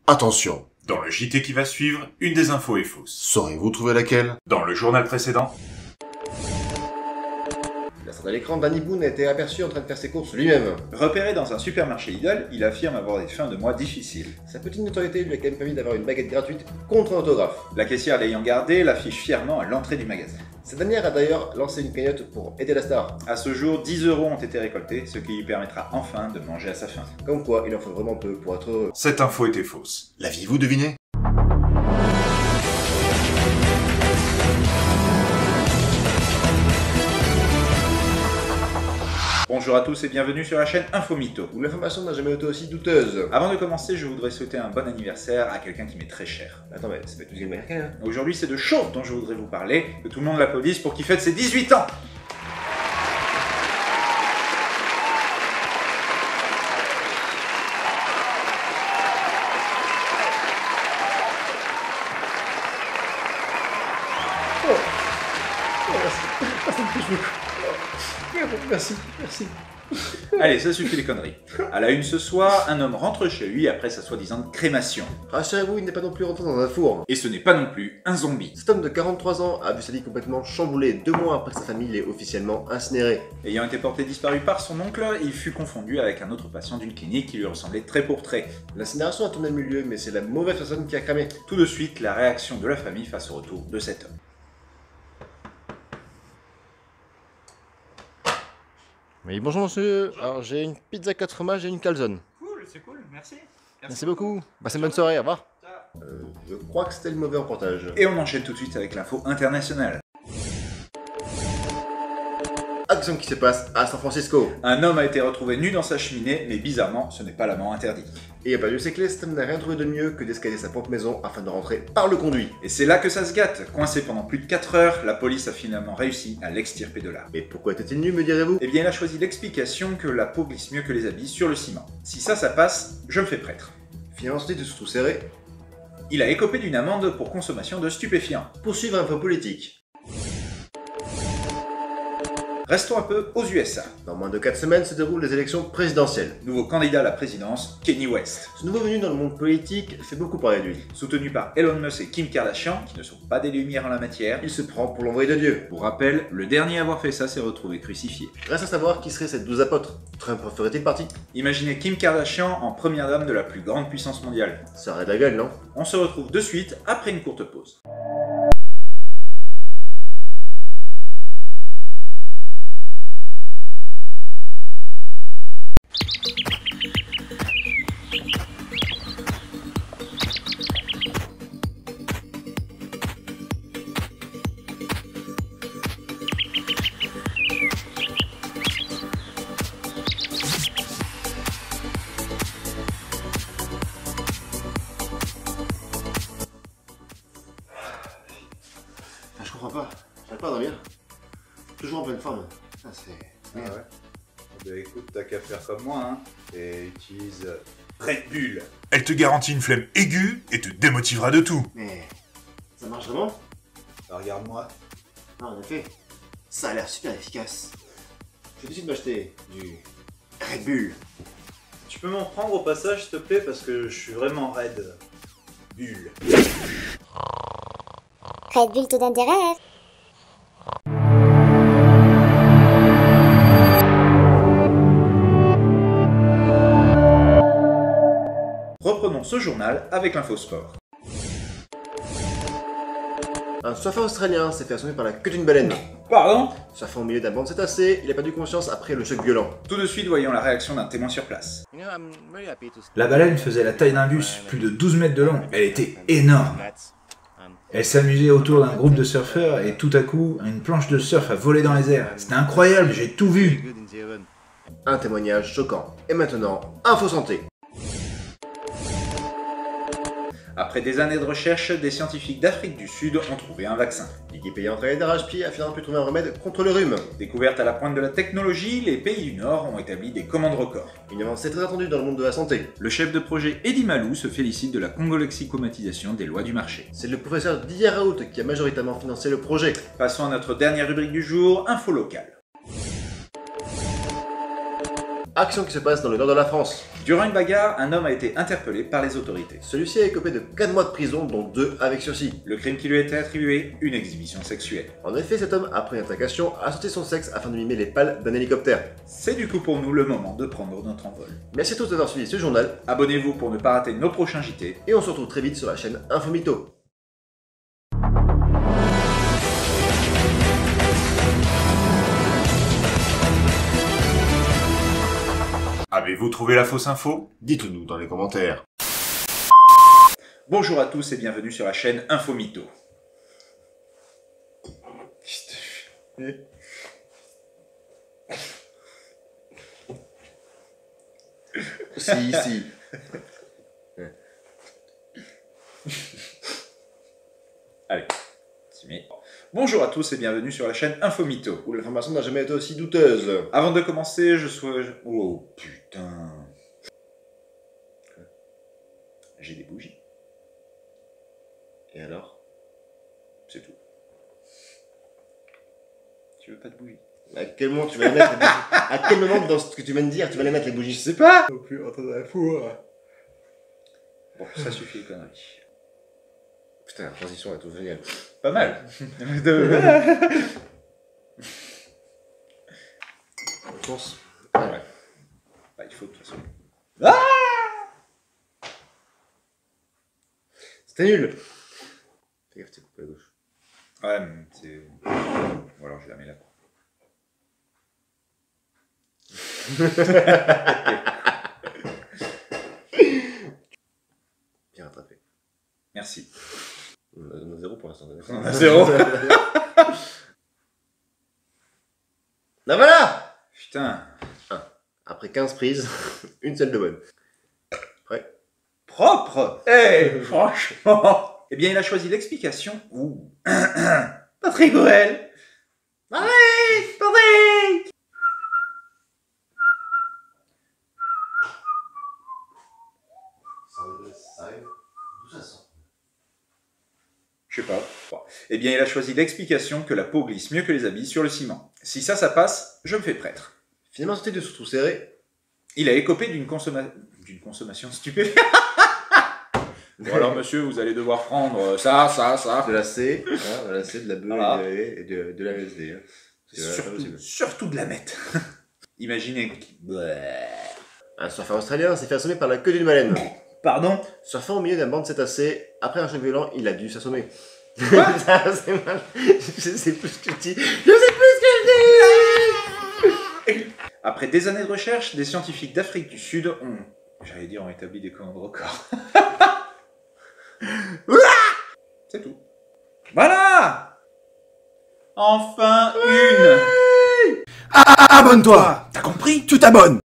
Attention, Dans le JT qui va suivre, une des infos est fausse. saurez-vous trouver laquelle? Dans le journal précédent, À l'écran, Danny Boone a été aperçu en train de faire ses courses lui-même. Repéré dans un supermarché Lidl, il affirme avoir des fins de mois difficiles. Sa petite notoriété lui a quand même permis d'avoir une baguette gratuite contre un autographe. La caissière l'ayant gardé l'affiche fièrement à l'entrée du magasin. Cette dernière a d'ailleurs lancé une cagnotte pour aider la star. À ce jour, 10 € ont été récoltés, ce qui lui permettra enfin de manger à sa faim. Comme quoi, il en faut vraiment peu pour être heureux. cette info était fausse. L'aviez-vous deviné? Bonjour à tous et bienvenue sur la chaîne Infomito. Où l'information n'a jamais été aussi douteuse. Avant de commencer, je voudrais souhaiter un bon anniversaire à quelqu'un qui m'est très cher. Attends, mais c'est pas tout ce américain, hein. Aujourd'hui, c'est de Shaw dont je voudrais vous parler, que tout le monde l'applaudisse pour qu'il fête ses 18 ans. Ça me touche beaucoup. Merci. Allez, ça suffit les conneries. À la une ce soir, un homme rentre chez lui après sa soi-disant crémation. Rassurez-vous, il n'est pas non plus rentré dans un four. Et ce n'est pas non plus un zombie. Cet homme de 43 ans a vu sa vie complètement chamboulée 2 mois après que sa famille l'ait officiellement incinéré. Ayant été porté disparu par son oncle, il fut confondu avec un autre patient d'une clinique qui lui ressemblait trait pour trait. L'incinération a tourné le milieu, mais c'est la mauvaise personne qui a cramé. Tout de suite, la réaction de la famille face au retour de cet homme. Oui, bonjour monsieur. Alors j'ai une pizza 4 fromages et une calzone. C'est cool, merci. Merci beaucoup. Passez une bonne soirée, au revoir. Je crois que c'était le mauvais reportage. Et on enchaîne tout de suite avec l'info internationale. Action qui se passe à San Francisco. Un homme a été retrouvé nu dans sa cheminée, mais bizarrement, ce n'est pas l'amant interdit. Et à pas Dieu c'est que cet homme n'a rien trouvé de mieux que d'escalader sa propre maison afin de rentrer par le conduit. Et c'est là que ça se gâte. Coincé pendant plus de 4 heures, la police a finalement réussi à l'extirper de là. Mais pourquoi était-il nu, me direz-vous? Eh bien, il a choisi l'explication que la peau glisse mieux que les habits sur le ciment. Si ça passe, je me fais prêtre. Finalement, c'était tout serré. Il a écopé d'une amende pour consommation de stupéfiants. Poursuivre un peu politique. Restons un peu aux USA. Dans moins de 4 semaines se déroulent les élections présidentielles. Nouveau candidat à la présidence, Kanye West. Ce nouveau venu dans le monde politique fait beaucoup parler de lui. Soutenu par Elon Musk et Kim Kardashian, qui ne sont pas des lumières en la matière. Il se prend pour l'envoyé de Dieu. Pour rappel, le dernier à avoir fait ça s'est retrouvé crucifié. Reste à savoir qui seraient ces 12 apôtres. Trump ferait-il partie? Imaginez Kim Kardashian en première dame de la plus grande puissance mondiale. Ça aurait de la gueule, non? On se retrouve de suite après une courte pause. Je comprends pas. J'arrive pas à dormir. Toujours en pleine forme. Ah, c'est... Ah ouais. Eh bien, écoute, t'as qu'à faire comme moi, hein, et utilise Red Bull. Elle te garantit une flemme aiguë et te démotivera de tout. Mais... ça marche vraiment? Bah, regarde-moi. Ah, en effet. Ça a l'air super efficace. Je décide de m'acheter du Red Bull. Tu peux m'en prendre au passage, s'il te plaît, parce que je suis vraiment raide. Bull. Red Bull te donne des rêves. Reprenons ce journal avec l'infosport. Un surfeur australien s'est fait assommer par la queue d'une baleine. Pardon? Surfant au milieu d'un banc de cétacés, il a perdu conscience après le choc violent. Tout de suite, voyons la réaction d'un témoin sur place. La baleine faisait la taille d'un bus, plus de 12 mètres de long. Elle était énorme. Elle s'amusait autour d'un groupe de surfeurs et tout à coup, une planche de surf a volé dans les airs. C'était incroyable, j'ai tout vu. Un témoignage choquant. Et maintenant, Info Santé. Après des années de recherche, des scientifiques d'Afrique du Sud ont trouvé un vaccin. L'équipe ayant travaillé d'arrache-pied a finalement pu trouver un remède contre le rhume. Découverte à la pointe de la technologie, les pays du Nord ont établi des commandes records. Une avancée très attendue dans le monde de la santé. Le chef de projet Eddy Malou se félicite de la congolexicomatisation des lois du marché. C'est le professeur Didier Raoult qui a majoritairement financé le projet. Passons à notre dernière rubrique du jour, info locale. Action qui se passe dans le nord de la France. Durant une bagarre, un homme a été interpellé par les autorités. Celui-ci a écopé de 4 mois de prison, dont 2 avec sursis. Le crime qui lui a été attribué, une exhibition sexuelle. En effet, cet homme, après une altercation, a sauté son sexe afin de mimer les pales d'un hélicoptère. C'est du coup pour nous le moment de prendre notre envol. Merci à tous d'avoir suivi ce journal, Abonnez-vous pour ne pas rater nos prochains JT. et on se retrouve très vite sur la chaîne Infomito. Avez-vous trouvé la fausse info? Dites-nous dans les commentaires. Bonjour à tous et bienvenue sur la chaîne Infomito. Si. Allez, c'est mis. Bonjour à tous et bienvenue sur la chaîne Infomito. Où l'information n'a jamais été aussi douteuse. Avant de commencer, je souhaite... Oh putain. J'ai des bougies. Et alors? C'est tout. Tu veux pas de bougies? À quel moment tu vas les mettre les bougies? À quel moment dans ce que tu viens de dire tu vas les mettre les bougies? Je sais pas. Non plus, en train de la four. Bon, ça suffit les conneries. Putain, la transition est tout géniale. Pas mal. Je pense. Ouais. Bah, il faut de toute façon. C'était nul. Fais gaffe, t'es coupé à gauche. Ouais, mais c'est... Ou alors je la mets là. Bien rattrapé. Merci. On a 0 pour l'instant. On a 0. Ah voilà. Putain. Après 15 prises, une seule de bonne. Prêt? Propre. Eh, franchement. Eh bien, il a choisi l'explication. Ouh. Patrick Borel. Patrick. Je sais pas. Bon. Eh bien, il a choisi l'explication que la peau glisse mieux que les habits sur le ciment. Si ça passe, je me fais prêtre. Finalement, sorti de sous tout serré. Il a écopé d'une consommation stupéfiante. Bon alors, monsieur, vous allez devoir prendre ça. De la C, hein, de la C, de la B Voilà. et de la LSD. Hein. Surtout de la mettre. Imaginez... Un surfeur australien s'est fait assommer par la queue d'une baleine. Pardon? Surfant au milieu d'un banc de cétacés, après un choc violent, il a dû s'assommer. Ça, c'est mal. Je sais plus ce que je dis. Après des années de recherche, des scientifiques d'Afrique du Sud ont établi des commandes records. C'est tout. Voilà! Enfin une! Abonne-toi! T'as compris? Tu t'abonnes!